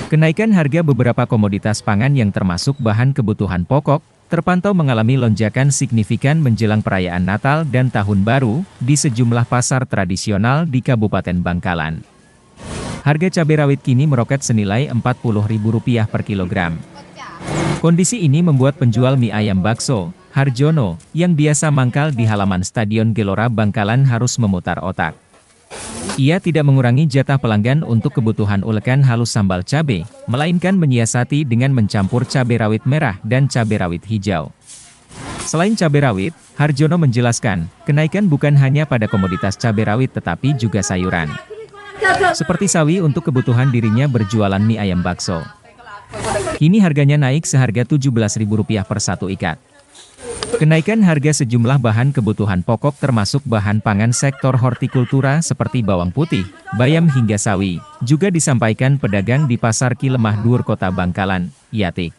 Kenaikan harga beberapa komoditas pangan yang termasuk bahan kebutuhan pokok, terpantau mengalami lonjakan signifikan menjelang perayaan Natal dan Tahun Baru di sejumlah pasar tradisional di Kabupaten Bangkalan. Harga cabai rawit kini meroket senilai Rp40.000 per kilogram. Kondisi ini membuat penjual mie ayam bakso, Harjono, yang biasa mangkal di halaman Stadion Gelora Bangkalan harus memutar otak. Ia tidak mengurangi jatah pelanggan untuk kebutuhan ulekan halus sambal cabai, melainkan menyiasati dengan mencampur cabai rawit merah dan cabai rawit hijau. Selain cabai rawit, Harjono menjelaskan, kenaikan bukan hanya pada komoditas cabai rawit tetapi juga sayuran. Seperti sawi untuk kebutuhan dirinya berjualan mie ayam bakso. Kini harganya naik seharga Rp17.000 per satu ikat. Kenaikan harga sejumlah bahan kebutuhan pokok termasuk bahan pangan sektor hortikultura seperti bawang putih, bayam hingga sawi, juga disampaikan pedagang di Pasar Kilemah Dur Kota Bangkalan, Yatik.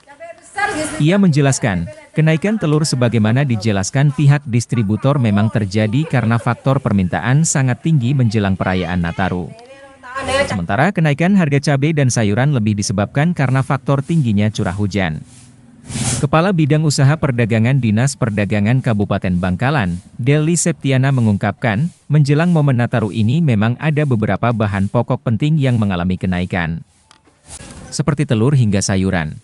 Ia menjelaskan, kenaikan telur sebagaimana dijelaskan pihak distributor memang terjadi karena faktor permintaan sangat tinggi menjelang perayaan Nataru. Sementara kenaikan harga cabai dan sayuran lebih disebabkan karena faktor tingginya curah hujan. Kepala Bidang Usaha Perdagangan Dinas Perdagangan Kabupaten Bangkalan, Deli Septiana mengungkapkan, menjelang momen Nataru ini memang ada beberapa bahan pokok penting yang mengalami kenaikan. Seperti telur hingga sayuran.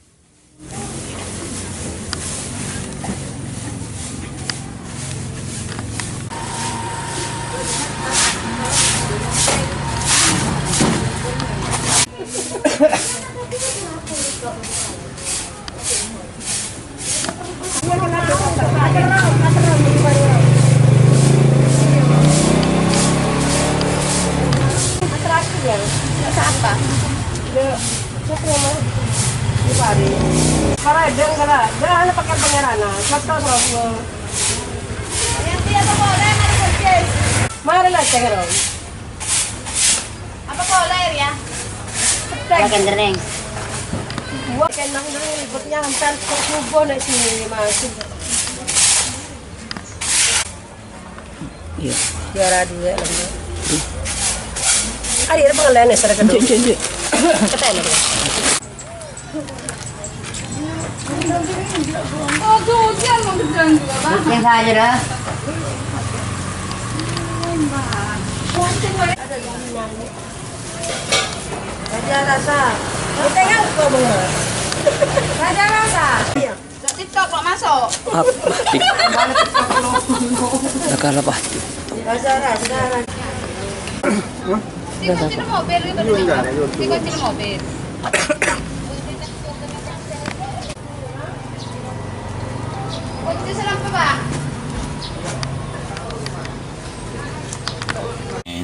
Apa koler ya? Makan dereng. Buat kenang dulu ributnya hampir ke subuh nih sini masuk. Iya. Biara dua lagi. Ada pengelan ya serta kedua. Cek. Ketemu dia. Oh, tuh dia mau gedang juga, Bang. Yang saja dah. Raja rasa. Kita kan kau bunga. Raja rasa. TikTok kok masuk. Nakala pasti. Raja rasa. Kunci mobil gitu. Kunci mobil. Kunci selampu, Pak.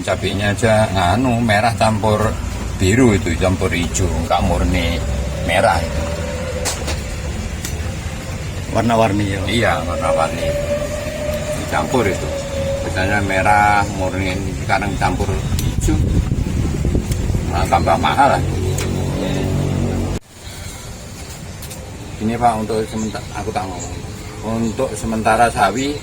Cabenya aja merah campur biru itu, campur hijau, nggak murni merah itu. Warna-warni ya? Iya, warna-warni dicampur itu. Biasanya merah murni, sekarang campur hijau, nah, tambah mahal lah. Ini Pak, untuk sementara aku tak ngomong. Untuk sementara sawi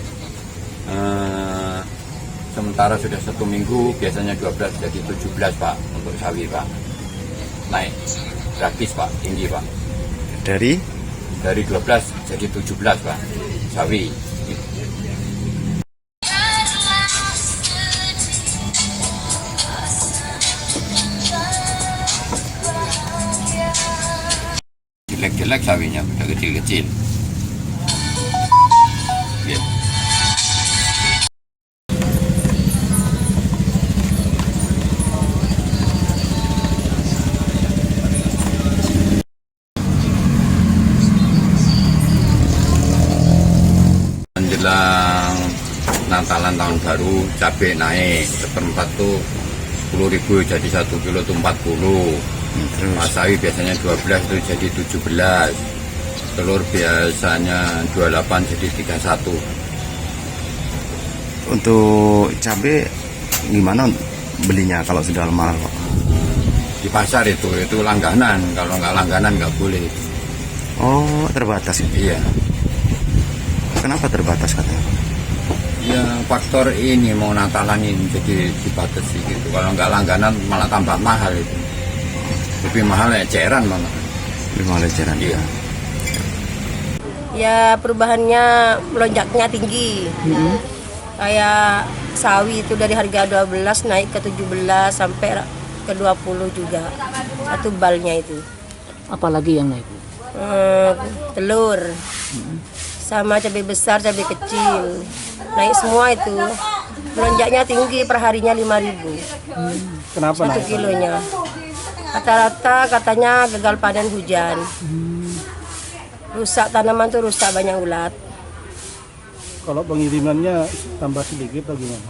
sementara sudah 1 minggu, biasanya 12 jadi 17 Pak, untuk sawi Pak. Naik, gratis Pak, tinggi Pak. Dari 12 jadi 17 Pak, sawi. Jelek-jelek sawinya, udah kecil-kecil. Ya. Menjelang Natalan tahun baru, cabai naik seperempat tuh 10.000, jadi 1 kilo tuh 40. Mas sawi biasanya 12 tuh jadi 17. Telur biasanya 28 jadi 31. untuk cabai gimana belinya kalau sudah mahal Pak? Di pasar itu langganan, kalau nggak langganan nggak boleh. Oh, terbatas ya? Iya. Kenapa terbatas katanya? Ya faktor ini mau Natalan ini jadi dibatasi gitu. Kalau nggak langganan malah tambah mahal itu. Lebih mahal eceran malah. Lebih mahal eceran. Iya. Ya perubahannya melonjaknya tinggi. Kayak sawi itu dari harga 12 naik ke 17 sampai ke 20 juga. Satu balnya itu. Apalagi yang naik? Telur. Sama cabai besar, cabai kecil. Naik semua itu. Melonjaknya tinggi, perharinya 5.000. Kenapa 1 naik? kilonya. Rata-rata katanya gagal panen hujan. Rusak tanaman tuh, rusak banyak ulat. Kalau pengirimannya tambah sedikit atau gimana?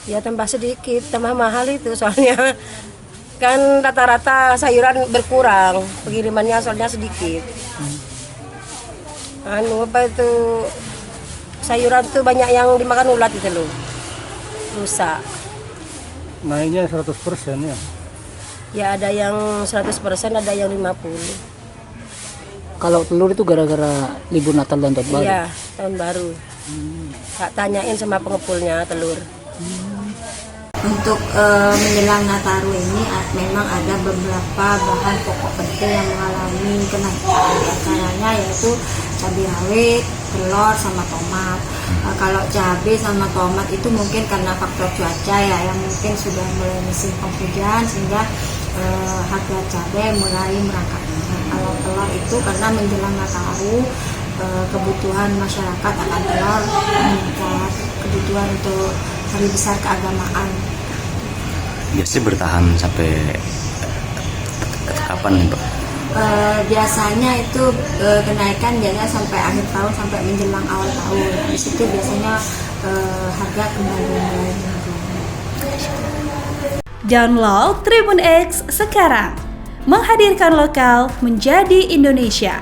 Ya tambah sedikit, tambah mahal itu soalnya. Kan rata-rata sayuran berkurang, pengirimannya soalnya sedikit. Apa itu, sayuran tuh banyak yang dimakan ulat itu loh. Rusak. Naiknya 100% ya? Ya ada yang 100%, ada yang 50%. Kalau telur itu gara-gara libur Natal dan Tahun Baru? Iya, tahun baru. Tak tanyain sama pengepulnya telur. Untuk menjelang Nataru ini memang ada beberapa bahan pokok penting yang mengalami kenaikan. Antaranya yaitu cabai rawit, telur, sama tomat. Kalau cabai sama tomat itu mungkin karena faktor cuaca ya, yang mungkin sudah mulai musim penghujan sehingga harga cabai mulai merangkak. Kalau telur itu karena menjelang Nataru kebutuhan masyarakat akan telur meningkat, kebutuhan untuk hari besar keagamaan. Biasanya bertahan sampai kapan nih Pak? Biasanya itu kenaikan biasanya sampai akhir tahun, sampai menjelang awal tahun. Di situ biasanya harga kembali mulai menurun. Download Tribun X sekarang, menghadirkan lokal menjadi Indonesia.